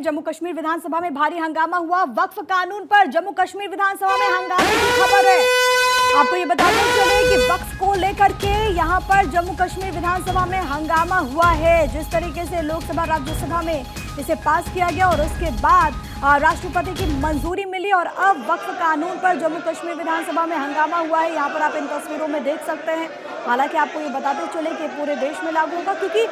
में जम्मू कश्मीर विधानसभा में भारी हंगामा हुआ। वक्फ कानून पर जम्मू कश्मीर विधानसभा में हंगामे की खबर है। आपको ये बताते चले कि वक्फ को लेकर के यहाँ पर जम्मू कश्मीर विधानसभा में हंगामा हुआ है। जिस तरीके से लोकसभा राज्यसभा में इसे पास किया गया और उसके बाद राष्ट्रपति की मंजूरी मिली और अब वक्फ कानून पर जम्मू कश्मीर विधानसभा में हंगामा हुआ है। यहाँ पर आप इन तस्वीरों में देख सकते हैं। हालांकि आपको ये बताते चले कि पूरे देश में लागू होगा, क्योंकि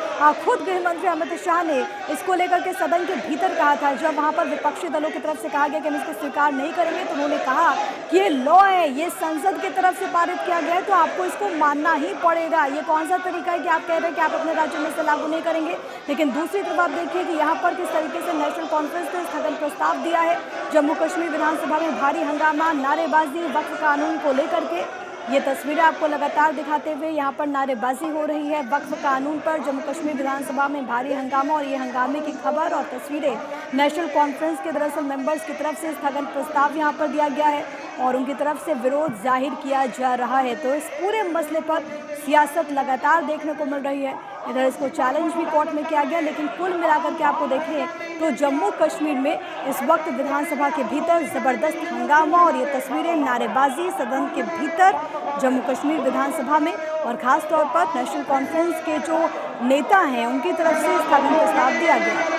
खुद गृह मंत्री अमित शाह ने इसको लेकर के सदन के भीतर कहा था। जब वहां पर विपक्षी दलों की तरफ से कहा गया कि हम इसको स्वीकार नहीं करेंगे, तो उन्होंने कहा कि ये लॉ है, ये संसद की तरफ से पारित किया गया है, तो आपको इसको मानना ही पड़ेगा। ये कौन सा तरीका है कि आप कह रहे हैं कि आप अपने राज्य में इसे लागू नहीं करेंगे। लेकिन दूसरी तरफ आप देखिए कि यहाँ पर किस तरीके से नेशनल कॉन्फ्रेंस ने स्थगन प्रस्ताव दिया है। जम्मू कश्मीर विधानसभा में भारी हंगामा, नारेबाजी वक्फ कानून को लेकर के। ये तस्वीरें आपको लगातार दिखाते हुए यहाँ पर नारेबाजी हो रही है वक्फ कानून पर। जम्मू कश्मीर विधानसभा में भारी हंगामा और ये हंगामे की खबर और तस्वीरें नेशनल कॉन्फ्रेंस के दरअसल मेंबर्स की तरफ से स्थगन प्रस्ताव यहाँ पर दिया गया है और उनकी तरफ से विरोध जाहिर किया जा रहा है। तो इस पूरे मसले पर सियासत लगातार देखने को मिल रही है। इधर इसको चैलेंज भी कोर्ट में किया गया, लेकिन कुल मिलाकर के आपको देखें तो जम्मू कश्मीर में इस वक्त विधानसभा के भीतर ज़बरदस्त हंगामा और ये तस्वीरें नारेबाजी सदन के भीतर जम्मू कश्मीर विधानसभा में और ख़ास तौर पर नेशनल कॉन्फ्रेंस के जो नेता हैं उनकी तरफ से स्थगन प्रस्ताव दिया गया।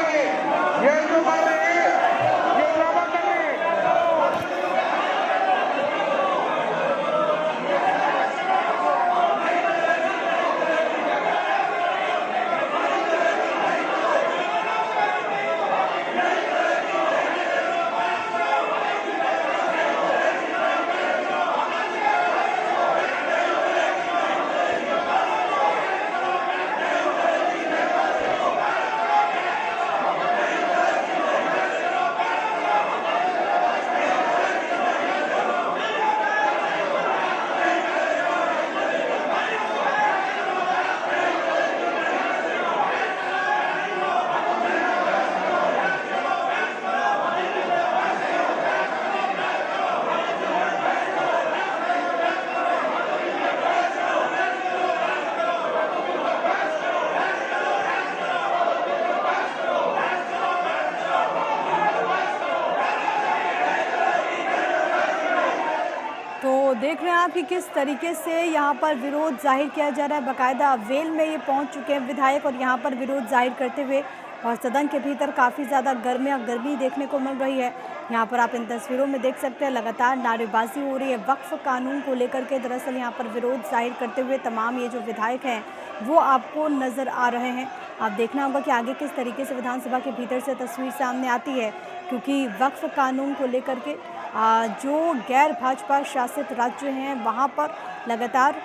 देख रहे हैं आप कि किस तरीके से यहाँ पर विरोध जाहिर किया जा रहा है। बाकायदा वेल में ये पहुँच चुके हैं विधायक और यहाँ पर विरोध जाहिर करते हुए और सदन के भीतर काफ़ी ज़्यादा गर्मी देखने को मिल रही है। यहाँ पर आप इन तस्वीरों में देख सकते हैं लगातार नारेबाजी हो रही है वक्फ कानून को लेकर के। दरअसल यहाँ पर विरोध जाहिर करते हुए तमाम ये जो विधायक हैं वो आपको नज़र आ रहे हैं। आप देखना होगा कि आगे किस तरीके से विधानसभा के भीतर से तस्वीर सामने आती है, क्योंकि वक्फ कानून को लेकर के जो गैर भाजपा शासित राज्य हैं वहाँ पर लगातार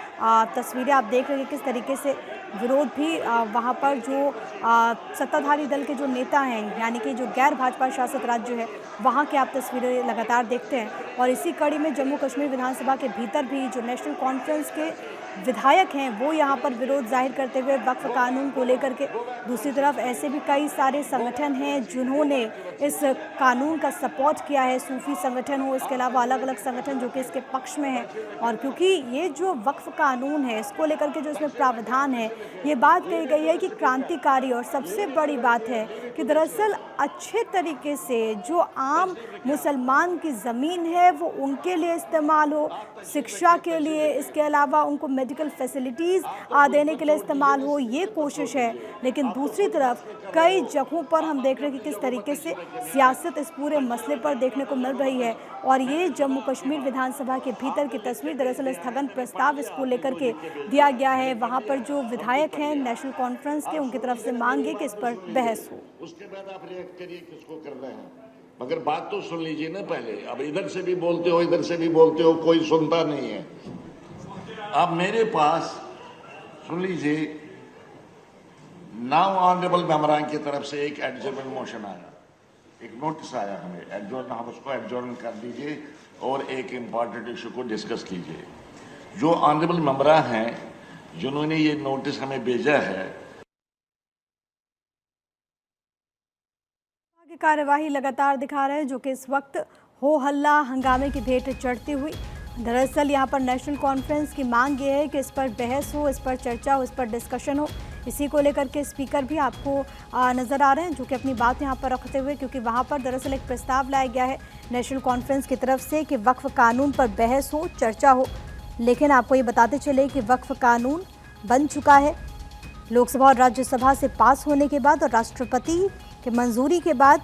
तस्वीरें आप देख रहे हैं किस तरीके से विरोध भी वहाँ पर जो सत्ताधारी दल के जो नेता हैं, यानी कि जो गैर भाजपा शासित राज्य है वहाँ की आप तस्वीरें लगातार देखते हैं। और इसी कड़ी में जम्मू कश्मीर विधानसभा के भीतर भी जो नेशनल कॉन्फ्रेंस के विधायक हैं वो यहाँ पर विरोध जाहिर करते हुए वक्फ कानून को लेकर के। दूसरी तरफ ऐसे भी कई सारे संगठन हैं जिन्होंने इस कानून का सपोर्ट किया है। सूफी संगठन हो, इसके अलावा अलग अलग संगठन जो कि इसके पक्ष में हैं। और क्योंकि ये जो वक्फ कानून है इसको लेकर के जो इसमें प्रावधान है, ये बात कही गई है कि क्रांतिकारी और सबसे बड़ी बात है कि दरअसल अच्छे तरीके से जो आम मुसलमान की ज़मीन है वो उनके लिए इस्तेमाल हो, शिक्षा के लिए, इसके अलावा उनको मेडिकल फैसिलिटीज़ देने के लिए इस्तेमाल हो, ये कोशिश है। लेकिन दूसरी तरफ कई जगहों पर हम देख रहे हैं कि किस तरीके से सियासत इस पूरे मसले पर देखने को मिल रही है। और ये जम्मू कश्मीर विधानसभा के भीतर की तस्वीर, दरअसल स्थगन प्रस्ताव इसको लेकर के दिया गया है। वहाँ पर जो विधायक हैं नेशनल कॉन्फ्रेंस के, उनकी तरफ से मांग है कि इस पर बहस हो। उसके बाद आप रिएक्ट करिए किसको कर रहे हैं, मगर बात तो सुन लीजिए ना पहले। अब इधर से भी बोलते हो, इधर से भी बोलते हो, कोई सुनता नहीं है। अब मेरे पास सुन लीजिए, नाउ ऑनरेबल मेंबरान की तरफ से एक एडजर्नमेंट मोशन आया, एक नोटिस आया हमें एडजॉर्न, हम उसको एडजॉर्न कर दीजिए और एक इम्पॉर्टेंट इशू को डिस्कस कीजिए। जो ऑनरेबल मेंबरा हैं जिन्होंने ये नोटिस हमें भेजा है, कार्यवाही लगातार दिखा रहे हैं जो कि इस वक्त हो हल्ला हंगामे की भेंट चढ़ती हुई। दरअसल यहाँ पर नेशनल कॉन्फ्रेंस की मांग ये है कि इस पर बहस हो, इस पर चर्चा हो, इस पर डिस्कशन हो। इसी को लेकर के स्पीकर भी आपको नज़र आ रहे हैं, जो कि अपनी बात यहाँ पर रखते हुए, क्योंकि वहाँ पर दरअसल एक प्रस्ताव लाया गया है नेशनल कॉन्फ्रेंस की तरफ से कि वक्फ कानून पर बहस हो, चर्चा हो। लेकिन आपको ये बताते चले कि वक्फ कानून बन चुका है लोकसभा और राज्यसभा से पास होने के बाद और राष्ट्रपति की मंजूरी के बाद,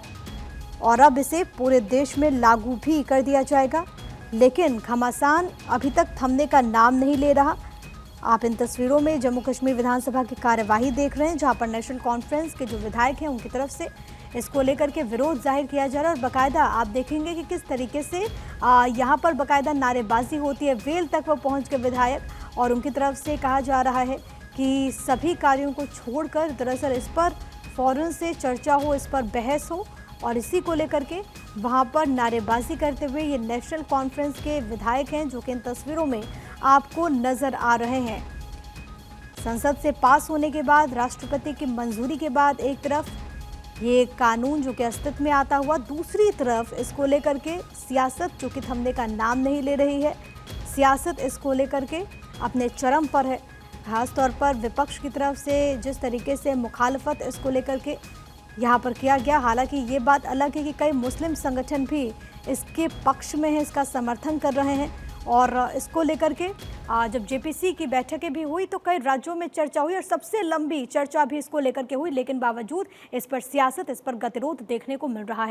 और अब इसे पूरे देश में लागू भी कर दिया जाएगा। लेकिन घमासान अभी तक थमने का नाम नहीं ले रहा। आप इन तस्वीरों में जम्मू कश्मीर विधानसभा की कार्यवाही देख रहे हैं, जहां पर नेशनल कॉन्फ्रेंस के जो विधायक हैं उनकी तरफ से इसको लेकर के विरोध जाहिर किया जा रहा है। और बाकायदा आप देखेंगे कि किस तरीके से यहां पर बाकायदा नारेबाजी होती है। वेल तक वो पहुंच के विधायक, और उनकी तरफ से कहा जा रहा है कि सभी कार्यों को छोड़कर दरअसल इस पर फौरन से चर्चा हो, इस पर बहस हो। और इसी को लेकर के वहां पर नारेबाजी करते हुए ये नेशनल कॉन्फ्रेंस के विधायक हैं, जो कि इन तस्वीरों में आपको नजर आ रहे हैं। संसद से पास होने के बाद, राष्ट्रपति की मंजूरी के बाद एक तरफ ये कानून जो कि अस्तित्व में आता हुआ, दूसरी तरफ इसको लेकर के सियासत जो कि थमने का नाम नहीं ले रही है। सियासत इसको लेकर के अपने चरम पर है, खासतौर पर विपक्ष की तरफ से जिस तरीके से मुखालफत इसको लेकर के यहाँ पर किया गया। हालांकि ये बात अलग है कि कई मुस्लिम संगठन भी इसके पक्ष में हैं, इसका समर्थन कर रहे हैं। और इसको लेकर के जब जेपीसी की बैठकें भी हुई तो कई राज्यों में चर्चा हुई और सबसे लंबी चर्चा भी इसको लेकर के हुई, लेकिन बावजूद इस पर सियासत, इस पर गतिरोध देखने को मिल रहा है।